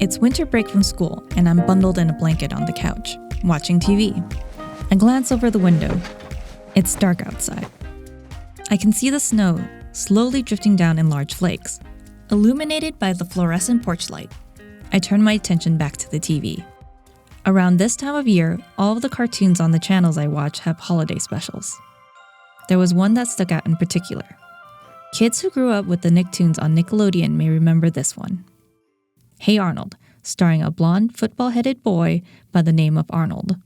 It's winter break from school, and I'm bundled in a blanket on the couch, watching TV. I glance over the window. It's dark outside. I can see the snow slowly drifting down in large flakes, illuminated by the fluorescent porch light. I turn my attention back to the TV. Around this time of year, all of the cartoons on the channels I watch have holiday specials. There was one that stuck out in particular. Kids who grew up with the Nicktoons on Nickelodeon may remember this one. Hey Arnold, starring a blonde, football-headed boy by the name of Arnold.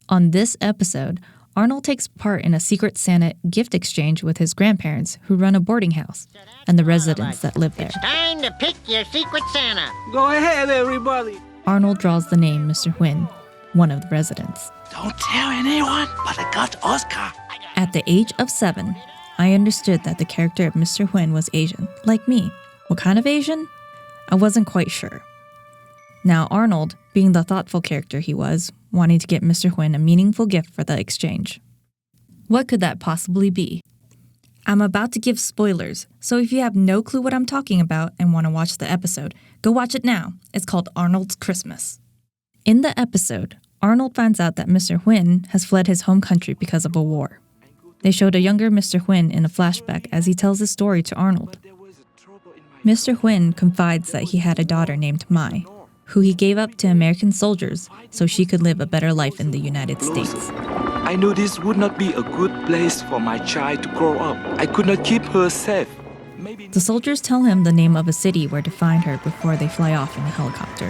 On this episode, Arnold takes part in a Secret Santa gift exchange with his grandparents who run a boarding house and the residents that live there. It's time to pick your Secret Santa. Go ahead, everybody. Arnold draws the name Mr. Huynh, one of the residents. Don't tell anyone, but I got Oscar. At the age of 7, I understood that the character of Mr. Huynh was Asian, like me. What kind of Asian? I wasn't quite sure. Now Arnold, being the thoughtful character he was, wanted to get Mr. Huynh a meaningful gift for the exchange. What could that possibly be? I'm about to give spoilers, so if you have no clue what I'm talking about and want to watch the episode, go watch it now. It's called Arnold's Christmas. In the episode, Arnold finds out that Mr. Huynh has fled his home country because of a war. They showed a younger Mr. Huynh in a flashback as he tells his story to Arnold. Mr. Huynh confides that he had a daughter named Mai, who he gave up to American soldiers so she could live a better life in the United States. I knew this would not be a good place for my child to grow up. I could not keep her safe. The soldiers tell him the name of a city where to find her before they fly off in a helicopter.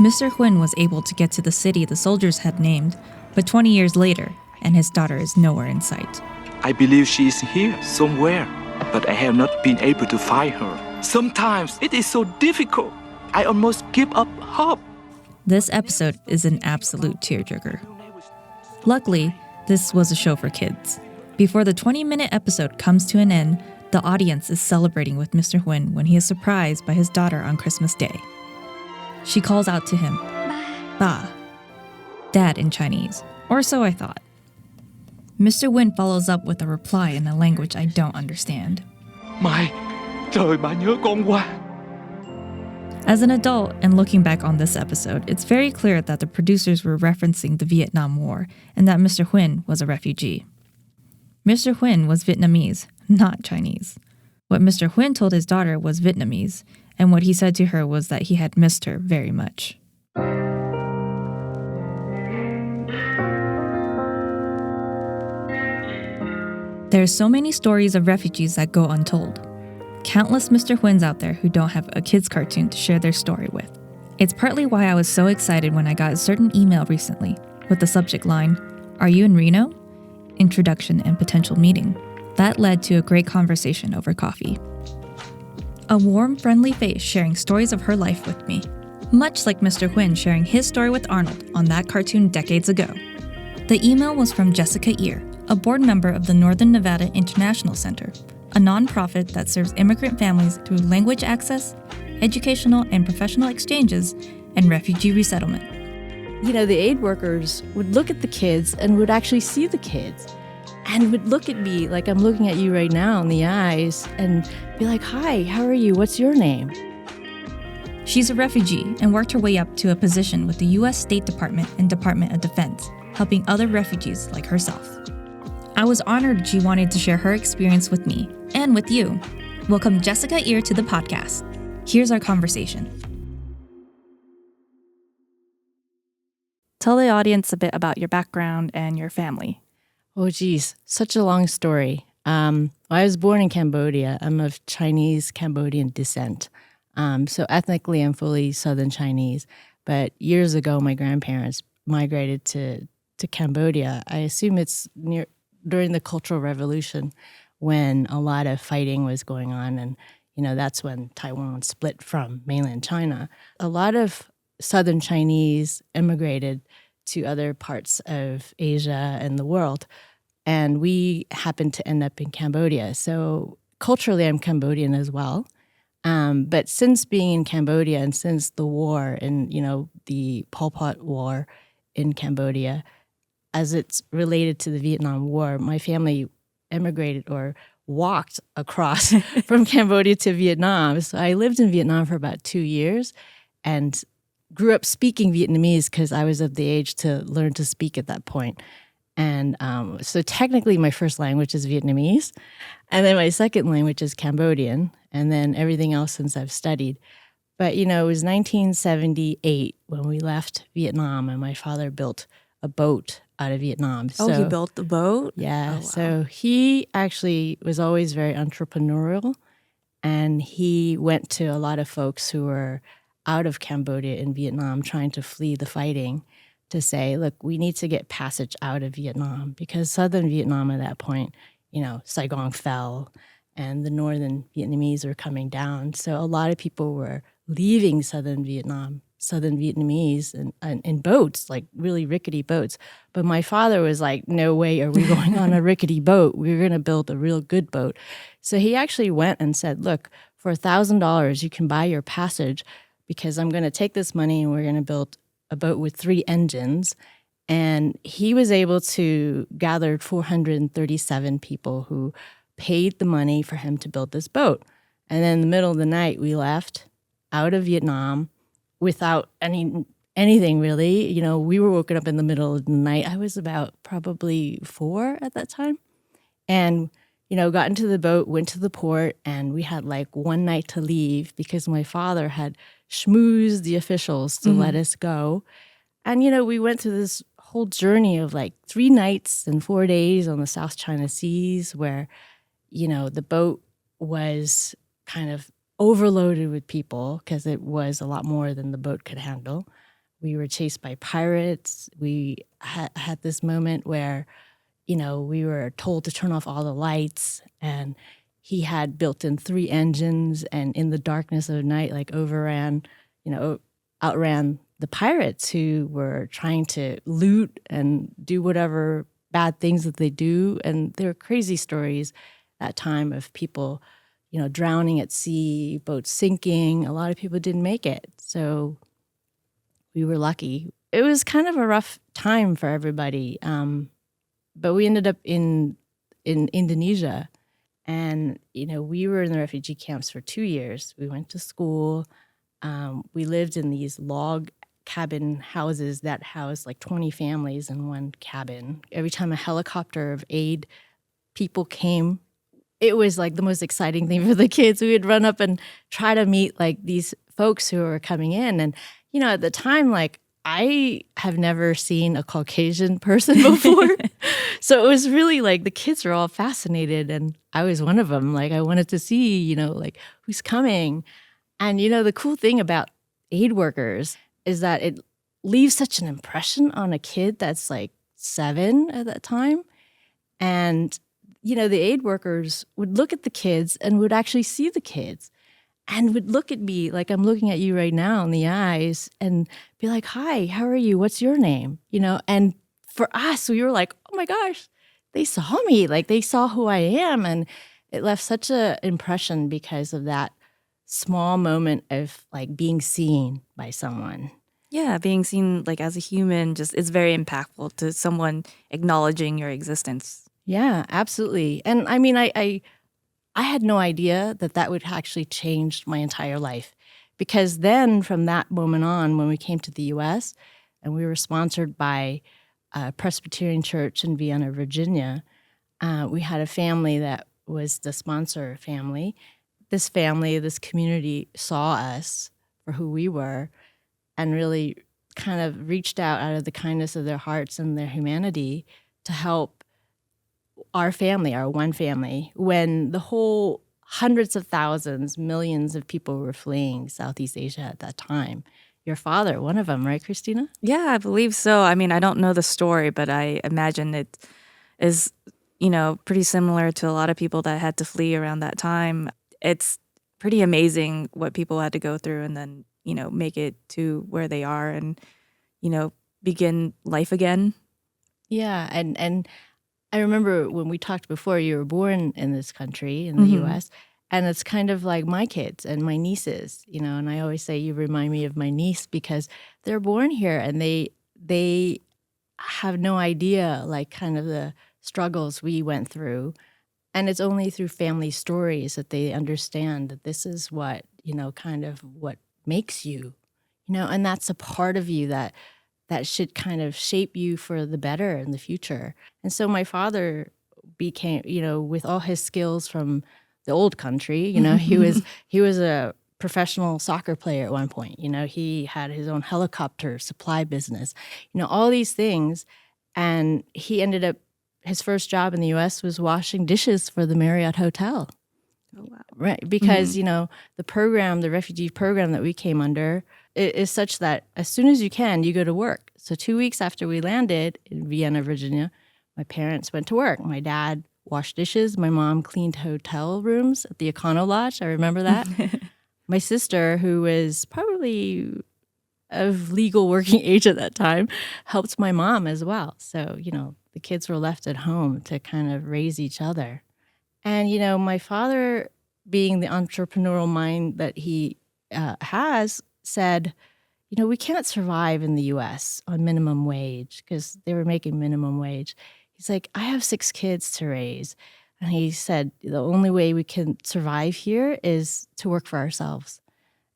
Mr. Huynh was able to get to the city the soldiers had named, but 20 years later, and his daughter is nowhere in sight. I believe she is here somewhere, but I have not been able to find her. Sometimes it is so difficult. I almost give up hope. This episode is an absolute tearjerker. Luckily, this was a show for kids. Before the 20-minute episode comes to an end, the audience is celebrating with Mr. Huynh when he is surprised by his daughter on Christmas Day. She calls out to him, Ba, Dad in Chinese, or so I thought. Mr. Huynh follows up with a reply in a language I don't understand. Mai, trời bà nhớ con quá. As an adult and looking back on this episode, it's very clear that the producers were referencing the Vietnam War and that Mr. Huynh was a refugee. Mr. Huynh was Vietnamese, not Chinese. What Mr. Huynh told his daughter was Vietnamese, and what he said to her was that he had missed her very much. There are so many stories of refugees that go untold. Countless Mr. Huynh out there who don't have a kids' cartoon to share their story with. It's partly why I was so excited when I got a certain email recently with the subject line, "Are you in Reno? Introduction and potential meeting." That led to a great conversation over coffee. A warm, friendly face sharing stories of her life with me, much like Mr. Huynh sharing his story with Arnold on that cartoon decades ago. The email was from Jessica Ear, a board member of the Northern Nevada International Center, a nonprofit that serves immigrant families through language access, educational and professional exchanges, and refugee resettlement. You know, the aid workers would look at the kids and would actually see the kids and would look at me like I'm looking at you right now in the eyes and be like, "Hi, how are you? What's your name?" She's a refugee and worked her way up to a position with the U.S. State Department and Department of Defense, helping other refugees like herself. I was honored she wanted to share her experience with me and with you. Welcome Jessica Ear to the podcast. Here's our conversation. Tell the audience a bit about your background and your family. Oh, geez, such a long story. I was born in Cambodia. I'm of Chinese-Cambodian descent. So ethnically, I'm fully Southern Chinese. But years ago, my grandparents migrated to Cambodia. I assume it's during the Cultural Revolution when a lot of fighting was going on. And, you know, that's when Taiwan split from mainland China. A lot of Southern Chinese immigrated to other parts of Asia and the world. And we happened to end up in Cambodia. So culturally, I'm Cambodian as well. But since being in Cambodia and since the war and, you know, the Pol Pot War in Cambodia, as it's related to the Vietnam War, my family immigrated or walked across from Cambodia to Vietnam. So I lived in Vietnam for about 2 years and grew up speaking Vietnamese because I was of the age to learn to speak at that point. And so technically my first language is Vietnamese, and then my second language is Cambodian, and then everything else since I've studied. But, it was 1978 when we left Vietnam, and my father built a boat out of Vietnam. Oh, he built the boat? Yeah. Oh, wow. So he actually was always very entrepreneurial, and he went to a lot of folks who were out of Cambodia and Vietnam trying to flee the fighting to say, look, we need to get passage out of Vietnam, because southern Vietnam at that point, Saigon fell and the northern Vietnamese were coming down. So a lot of people were leaving southern Vietnam, southern Vietnamese in boats, like really rickety boats. But my father was like, no way are we going on a rickety boat. We're going to build a real good boat. So he actually went and said, look, for $1,000, you can buy your passage, because I'm going to take this money and we're going to build a boat with 3 engines. And he was able to gather 437 people who paid the money for him to build this boat. And then in the middle of the night, we left out of Vietnam without anything really. We were woken up in the middle of the night. I was about probably 4 at that time. And, got into the boat, went to the port, and we had like one night to leave because my father had schmoozed the officials to let us go. And, we went through this whole journey of like 3 nights and 4 days on the South China Seas where, the boat was kind of overloaded with people because it was a lot more than the boat could handle. We were chased by pirates. We had this moment where, we were told to turn off all the lights, and he had built in 3 engines, and in the darkness of the night, like outran the pirates who were trying to loot and do whatever bad things that they do. And there were crazy stories that time of people, drowning at sea, boats sinking. A lot of people didn't make it. So we were lucky. It was kind of a rough time for everybody. But we ended up in Indonesia, and, we were in the refugee camps for 2 years. We went to school. We lived in these log cabin houses that housed like 20 families in one cabin. Every time a helicopter of aid people came, it was like the most exciting thing for the kids. We would run up and try to meet like these folks who were coming in. And, at the time, like, I have never seen a Caucasian person before. So it was really like the kids were all fascinated, and I was one of them. Like, I wanted to see, like, who's coming. And, the cool thing about aid workers is that it leaves such an impression on a kid that's like 7 at that time. And, the aid workers would look at the kids and would actually see the kids and would look at me like I'm looking at you right now in the eyes and be like, hi, how are you? What's your name? And for us, we were like, oh my gosh, they saw me. Like, they saw who I am. And it left such an impression because of that small moment of like being seen by someone. Yeah, being seen like as a human just is very impactful to someone acknowledging your existence. Yeah, absolutely. And I mean, I had no idea that would actually change my entire life, because then from that moment on, when we came to the U.S. and we were sponsored by a Presbyterian church in Vienna, Virginia, we had a family that was the sponsor family. This family, this community saw us for who we were and really kind of reached out of the kindness of their hearts and their humanity to help our family, our one family, when the whole hundreds of thousands, millions of people were fleeing Southeast Asia at that time. Your father, one of them, right, Christina? Yeah, I believe so. I mean, I don't know the story, but I imagine it is, pretty similar to a lot of people that had to flee around that time. It's pretty amazing what people had to go through and then, make it to where they are and, begin life again. Yeah, and I remember when we talked before, you were born in this country, in the U.S., and it's kind of like my kids and my nieces, and I always say you remind me of my niece because they're born here and they have no idea, like, kind of the struggles we went through. And it's only through family stories that they understand that this is what, kind of what makes you, and that's a part of you that should kind of shape you for the better in the future. And so my father became, with all his skills from the old country, he was a professional soccer player at one point. He had his own helicopter supply business, all these things. And he ended up, his first job in the U.S. was washing dishes for the Marriott Hotel. Oh, wow. Right. Because, the program, the refugee program that we came under is such that as soon as you can, you go to work. So 2 weeks after we landed in Vienna, Virginia, my parents went to work. My dad washed dishes. My mom cleaned hotel rooms at the Econo Lodge. I remember that. My sister, who was probably of legal working age at that time, helped my mom as well. So, the kids were left at home to kind of raise each other. And, my father, being the entrepreneurial mind that he has, said, we can't survive in the U.S. on minimum wage, because they were making minimum wage. He's like, I have 6 kids to raise. And he said, the only way we can survive here is to work for ourselves.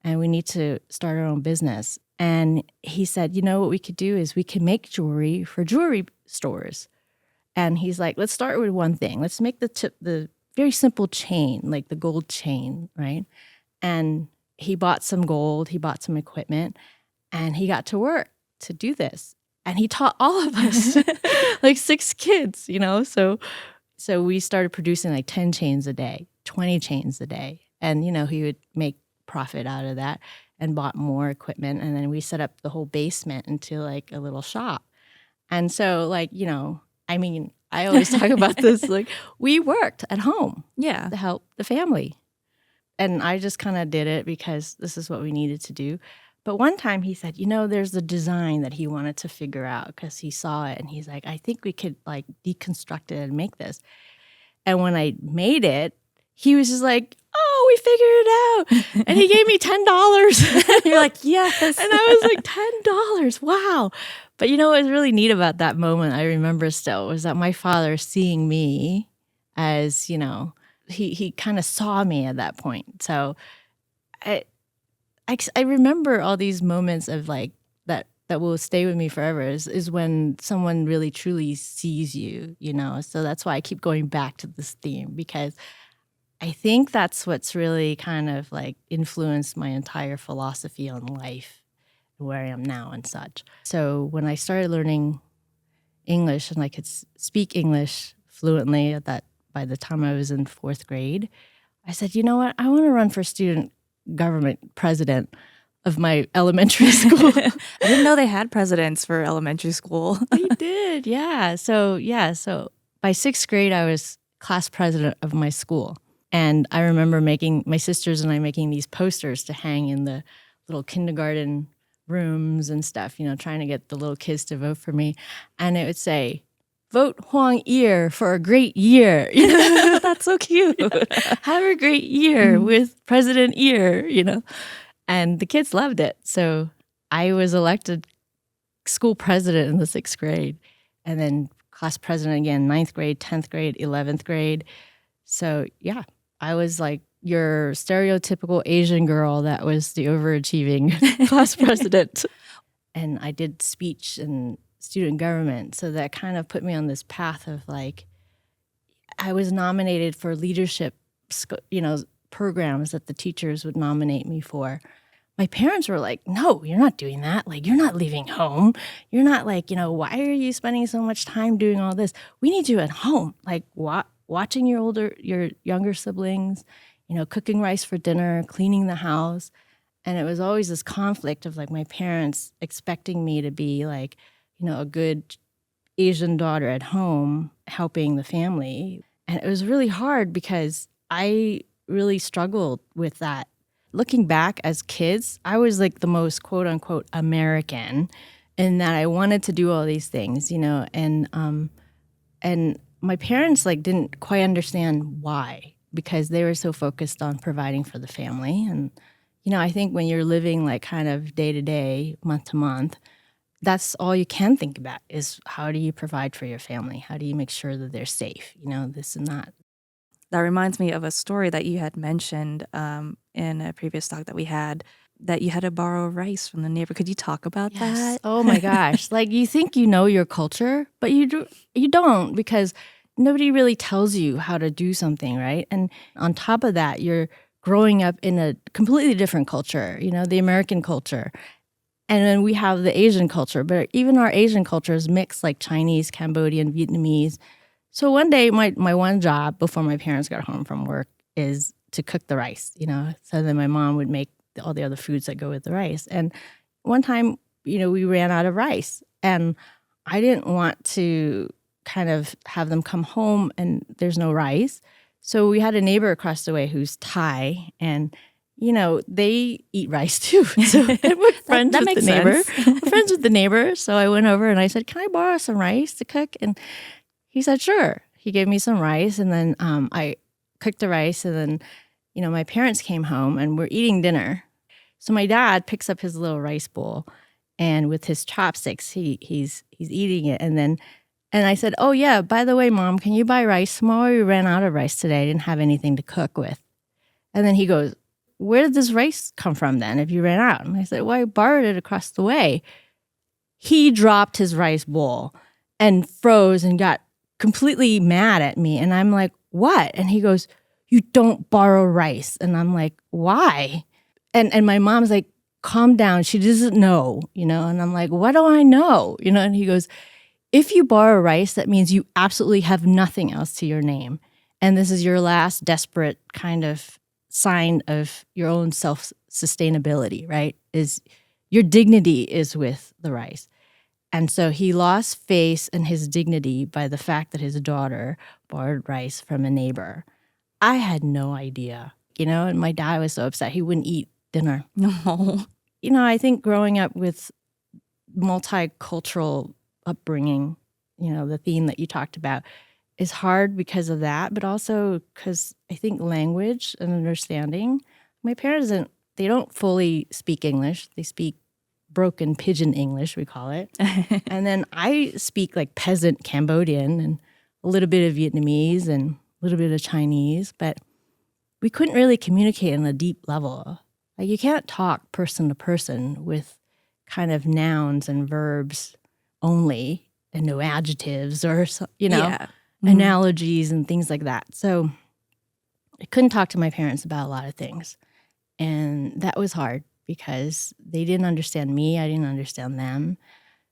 And we need to start our own business. And he said, what we could do is we can make jewelry for jewelry stores. And he's like, let's start with one thing. Let's make the very simple chain, like the gold chain, right? And he bought some gold, he bought some equipment, and he got to work to do this. And he taught all of us, like 6 kids, So we started producing like 10 chains a day, 20 chains a day. And, he would make profit out of that and bought more equipment. And then we set up the whole basement into like a little shop. And so I always talk about this, like we worked at home to help the family. And I just kind of did it because this is what we needed to do. But one time he said, there's a design that he wanted to figure out because he saw it. And he's like, I think we could like deconstruct it and make this. And when I made it, he was just like, oh, we figured it out. And he gave me $10. You're like, yes. And I was like, $10. Wow. But what was really neat about that moment, I remember still, was that my father seeing me as, he kind of saw me at that point. So I remember all these moments of like that will stay with me forever is when someone really truly sees you, So that's why I keep going back to this theme, because I think that's what's really kind of like influenced my entire philosophy on life, where I am now and such. So when I started learning English and I could speak English fluently by the time I was in 4th grade, I said, you know what? I want to run for student government president of my elementary school. I didn't know they had presidents for elementary school. They did, yeah. So by 6th grade, I was class president of my school. And I remember my sisters and I making these posters to hang in the little kindergarten rooms and stuff, trying to get the little kids to vote for me. And it would say, vote Huang Yi for a great year. That's so cute. Have a great year with President Yi, And the kids loved it. So I was elected school president in the 6th grade. And then class president again, 9th grade, 10th grade, 11th grade. So yeah, I was like your stereotypical Asian girl that was the overachieving class president. And I did speech and student government. So that kind of put me on this path of like, I was nominated for leadership, programs that the teachers would nominate me for. My parents were like, no, you're not doing that. Like, you're not leaving home. You're not like, why are you spending so much time doing all this? We need you at home. Like watching your younger siblings, cooking rice for dinner, cleaning the house. And it was always this conflict of like my parents expecting me to be like, a good Asian daughter at home helping the family. And it was really hard because I really struggled with that. Looking back as kids, I was like the most quote unquote American in that I wanted to do all these things, and my parents like didn't quite understand why, because they were so focused on providing for the family. And, I think when you're living like kind of day to day, month to month, that's all you can think about is how do you provide for your family? How do you make sure that they're safe? This and that. That reminds me of a story that you had mentioned in a previous talk that we had, that you had to borrow rice from the neighbor. Could you talk about that? Oh my gosh. Like you think you know your culture, but you don't, because nobody really tells you how to do something, right? And on top of that, you're growing up in a completely different culture, the American culture. And then we have the Asian culture, but even our Asian culture is mixed, like Chinese, Cambodian, Vietnamese. So one day, my one job before my parents got home from work is to cook the rice, So then my mom would make all the other foods that go with the rice. And one time, we ran out of rice. And I didn't want to kind of have them come home and there's no rice. So we had a neighbor across the way who's Thai, and they eat rice too. So we're friends with the neighbor. We're friends with the neighbor. So I went over and I said, "Can I borrow some rice to cook?" And he said, "Sure." He gave me some rice, and then I cooked the rice, and then my parents came home and we're eating dinner. So my dad picks up his little rice bowl, and with his chopsticks, he's eating it, and I said, "Oh yeah, by the way, Mom, can you buy rice tomorrow? We ran out of rice today. I didn't have anything to cook with." And then he goes, "Where did this rice come from then if you ran out?" And I said, "Well, I borrowed it across the way." He dropped his rice bowl and froze and got completely mad at me. And I'm like, "What?" And he goes, "You don't borrow rice." And I'm like, "Why?" And my mom's like, "Calm down. She doesn't know, And I'm like, "What do I know?" And he goes, "If you borrow rice, that means you absolutely have nothing else to your name. And this is your last desperate kind of sign of your own self-sustainability, right? Is your dignity is with the rice." And so he lost face and his dignity by the fact that his daughter borrowed rice from a neighbor. I had no idea, and my dad was so upset. He wouldn't eat dinner. No. I think growing up with multicultural upbringing, the theme that you talked about, is hard because of that, but also because I think language and understanding. My parents they don't fully speak English. They speak broken pidgin English, we call it. And then I speak like peasant Cambodian and a little bit of Vietnamese and a little bit of Chinese, but we couldn't really communicate on a deep level. Like you can't talk person to person with kind of nouns and verbs only and no adjectives or, Yeah. analogies and things like that. So I couldn't talk to my parents about a lot of things. And that was hard because they didn't understand me. I didn't understand them.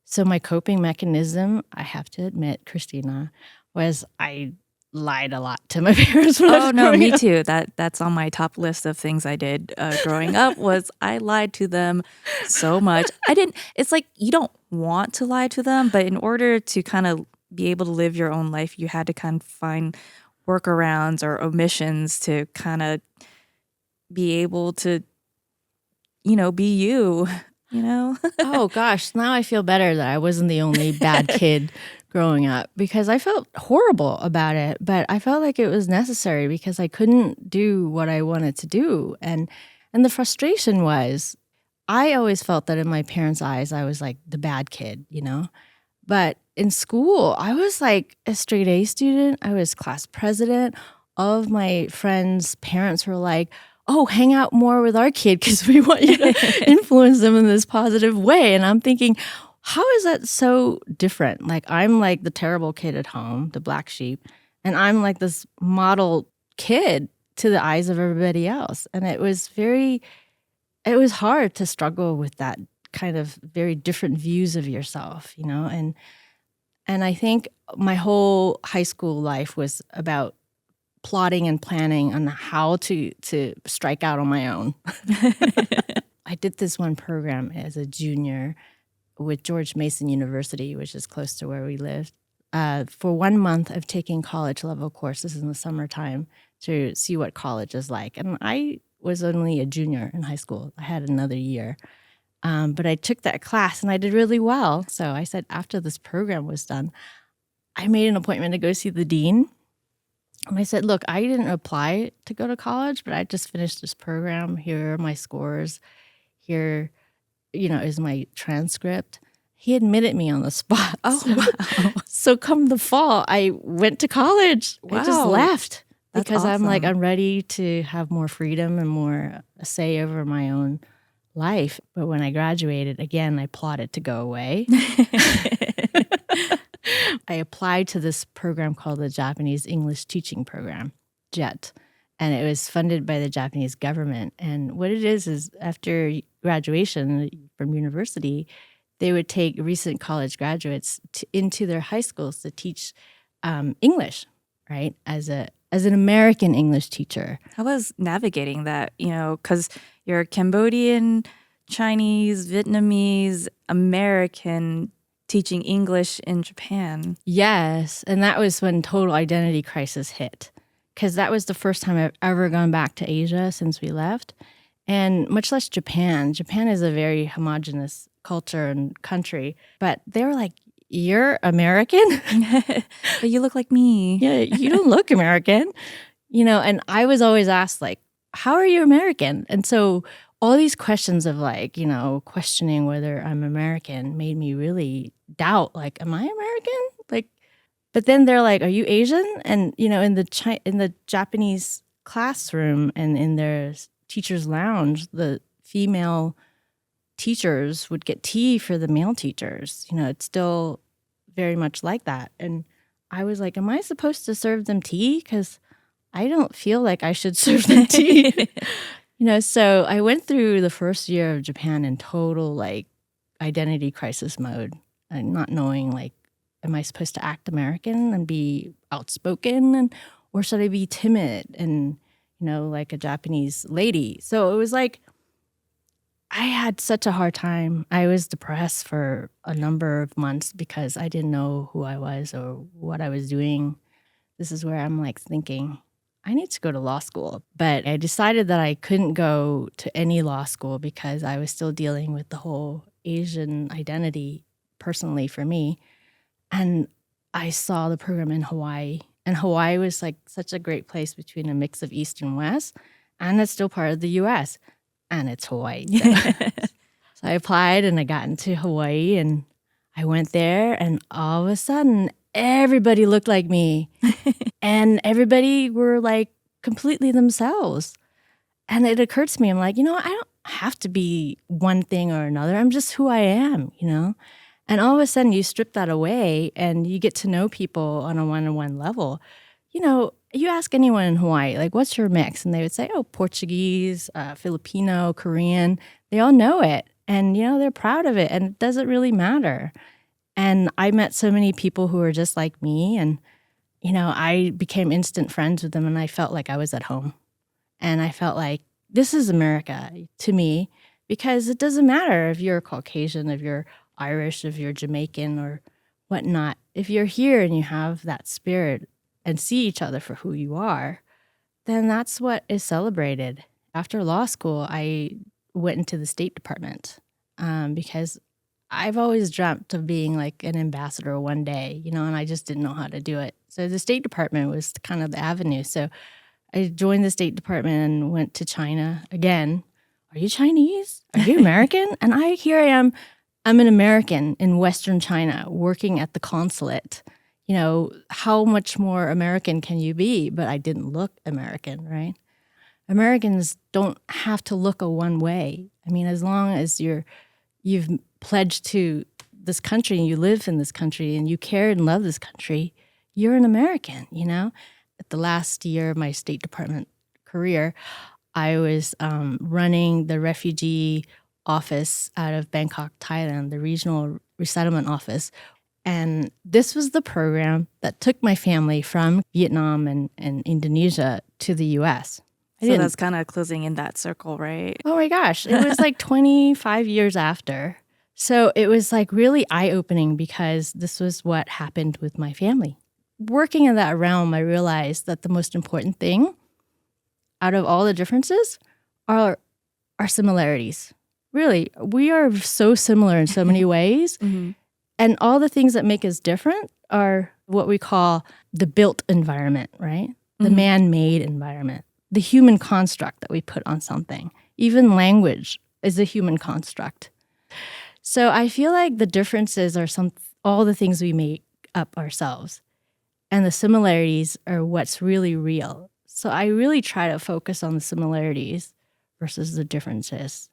So my coping mechanism, I have to admit, Christina, was I lied a lot to my parents when I was no, growing me up. too. That's on my top list of things I did growing up was I lied to them so much. It's like you don't want to lie to them, but in order to kind of be able to live your own life, you had to kind of find workarounds or omissions to kind of be able to, be you, Oh gosh, now I feel better that I wasn't the only bad kid growing up because I felt horrible about it, but I felt like it was necessary because I couldn't do what I wanted to do. And the frustration was I always felt that in my parents' eyes I was like the bad kid, But in school, I was like a straight A student. I was class president. All of my friends' parents were like, "Oh, hang out more with our kid because we want you to influence them in this positive way." And I'm thinking, how is that so different? Like I'm like the terrible kid at home, the black sheep, and I'm like this model kid to the eyes of everybody else. And it was hard to struggle with that kind of very different views of yourself, And I think my whole high school life was about plotting and planning on how to strike out on my own. I did this one program as a junior with George Mason University, which is close to where we lived, for 1 month of taking college-level courses in the summertime to see what college is like. And I was only a junior in high school. I had another year. But I took that class and I did really well. So I said after this program was done, I made an appointment to go see the dean. And I said, "Look, I didn't apply to go to college, but I just finished this program. Here are my scores. Here, is my transcript." He admitted me on the spot. Oh, wow. So come the fall, I went to college. I just Wow. left. That's because I'm like, awesome. I'm ready to have more freedom and more say over my own life. But when I graduated, again, I plotted to go away. I applied to this program called the Japanese English Teaching Program, JET, and it was funded by the Japanese government. And what it is after graduation from university, they would take recent college graduates into their high schools to teach English, right? As an American English teacher. How was navigating that, because you're Cambodian, Chinese, Vietnamese, American teaching English in Japan. Yes, and that was when total identity crisis hit, because that was the first time I've ever gone back to Asia since we left, and much less Japan. Japan is a very homogenous culture and country, but they were like, "You're American? But you look like me. Yeah, you don't look American." And I was always asked, like, "How are you American?" And so all these questions of like, questioning whether I'm American made me really doubt, like, am I American? Like, but then they're like, "Are you Asian?" And in the Japanese classroom and in their teachers' lounge, the female teachers would get tea for the male teachers. It's still very much like that. And I was like, "Am I supposed to serve them tea? Because I don't feel like I should serve them tea." So I went through the first year of Japan in total like identity crisis mode, and not knowing, like, am I supposed to act American and be outspoken, or should I be timid and like a Japanese lady? So it was like I had such a hard time. I was depressed for a number of months because I didn't know who I was or what I was doing. This is where I'm like thinking, I need to go to law school. But I decided that I couldn't go to any law school because I was still dealing with the whole Asian identity personally for me. And I saw the program in Hawaii. And Hawaii was like such a great place between a mix of East and West. And it's still part of the US. And it's Hawaii. So I applied and I got into Hawaii and I went there. And all of a sudden, everybody looked like me. And everybody were like completely themselves. And it occurred to me, I'm like, I don't have to be one thing or another. I'm just who I am, And all of a sudden you strip that away and you get to know people on a one-on-one level. You ask anyone in Hawaii, like, what's your mix? And they would say, oh, Portuguese, Filipino, Korean. They all know it. And, they're proud of it. And it doesn't really matter. And I met so many people who are just like me. And I became instant friends with them, and I felt like I was at home. And I felt like this is America to me, because it doesn't matter if you're Caucasian, if you're Irish, if you're Jamaican or whatnot. If you're here and you have that spirit and see each other for who you are, then that's what is celebrated. After law school, I went into the State Department because I've always dreamt of being like an ambassador one day, and I just didn't know how to do it. So the State Department was kind of the avenue. So I joined the State Department and went to China again. Are you Chinese? Are you American? And here I am. I'm an American in Western China working at the consulate. How much more American can you be? But I didn't look American, right? Americans don't have to look a one way. I mean, as long as you've pledged to this country and you live in this country and you care and love this country, you're an American, At the last year of my State Department career, I was running the refugee office out of Bangkok, Thailand, the regional resettlement office. And this was the program that took my family from Vietnam and Indonesia to the U.S. So that's kind of closing in that circle, right? Oh my gosh. It was like 25 years after. So it was like really eye-opening because this was what happened with my family. Working in that realm, I realized that the most important thing out of all the differences are our similarities. Really, we are so similar in so many ways. Mm-hmm. And all the things that make us different are what we call the built environment, right? The Mm-hmm. man-made environment, the human construct that we put on something. Even language is a human construct. So I feel like the differences are all the things we make up ourselves. And the similarities are what's really real. So I really try to focus on the similarities versus the differences,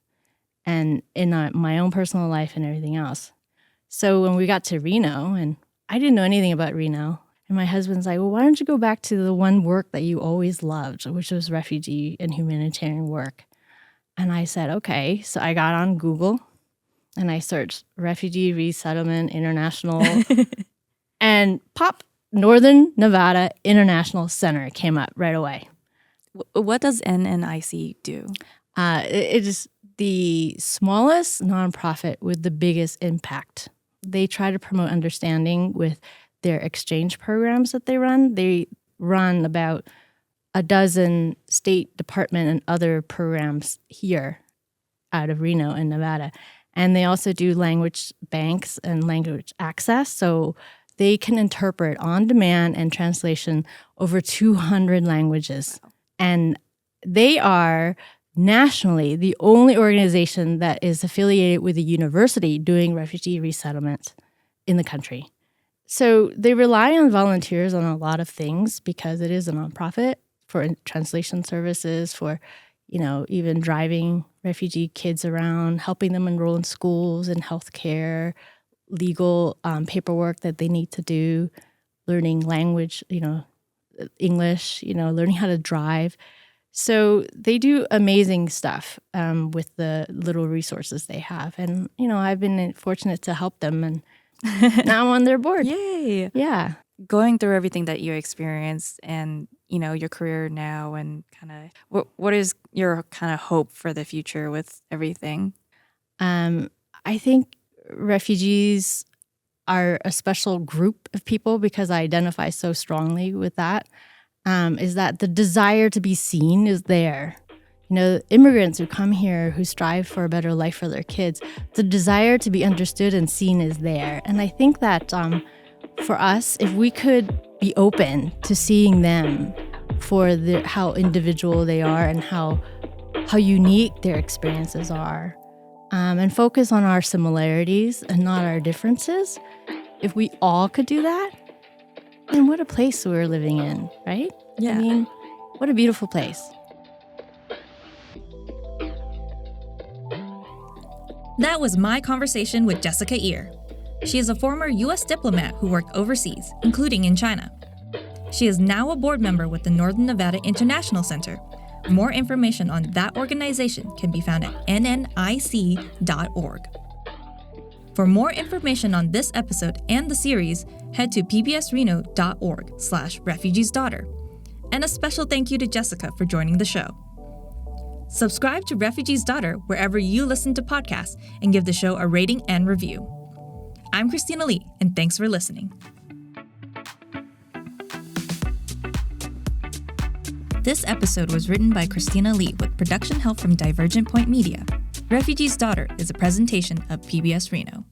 and in my own personal life and everything else. So when we got to Reno, and I didn't know anything about Reno, and my husband's like, well, why don't you go back to the one work that you always loved, which was refugee and humanitarian work? And I said, okay. So I got on Google and I searched Refugee Resettlement International and pop, Northern Nevada International Center came up right away. What does NNIC do? It is the smallest nonprofit with the biggest impact. They try to promote understanding with their exchange programs that they run. They run about a dozen State Department and other programs here out of Reno in Nevada. And they also do language banks and language access. So they can interpret on demand and translation over 200 languages. And they are nationally the only organization that is affiliated with a university doing refugee resettlement in the country. So they rely on volunteers on a lot of things because it is a nonprofit, for translation services, for, even driving refugee kids around, helping them enroll in schools and healthcare, legal paperwork that they need to do, learning language, English, learning how to drive. So they do amazing stuff with the little resources they have. And, I've been fortunate to help them, and now I'm on their board. Yay. Yeah. Going through everything that you experienced and, your career now, and kind of what is your kind of hope for the future with everything? I think refugees are a special group of people because I identify so strongly with that, is that the desire to be seen is there. Immigrants who come here, who strive for a better life for their kids, the desire to be understood and seen is there. And I think that for us, if we could be open to seeing them for how individual they are and how unique their experiences are, and focus on our similarities and not our differences, if we all could do that, then what a place we're living in, right? Yeah. I mean, what a beautiful place. That was my conversation with Jessica Ear. She is a former U.S. diplomat who worked overseas, including in China. She is now a board member with the Northern Nevada International Center. More information on that organization can be found at nnic.org. For more information on this episode and the series, head to pbsreno.org/Refugee's Daughter. And a special thank you to Jessica for joining the show. Subscribe to Refugee's Daughter wherever you listen to podcasts and give the show a rating and review. I'm Christina Lee, and thanks for listening. This episode was written by Christina Lee with production help from Divergent Point Media. Refugee's Daughter is a presentation of PBS Reno.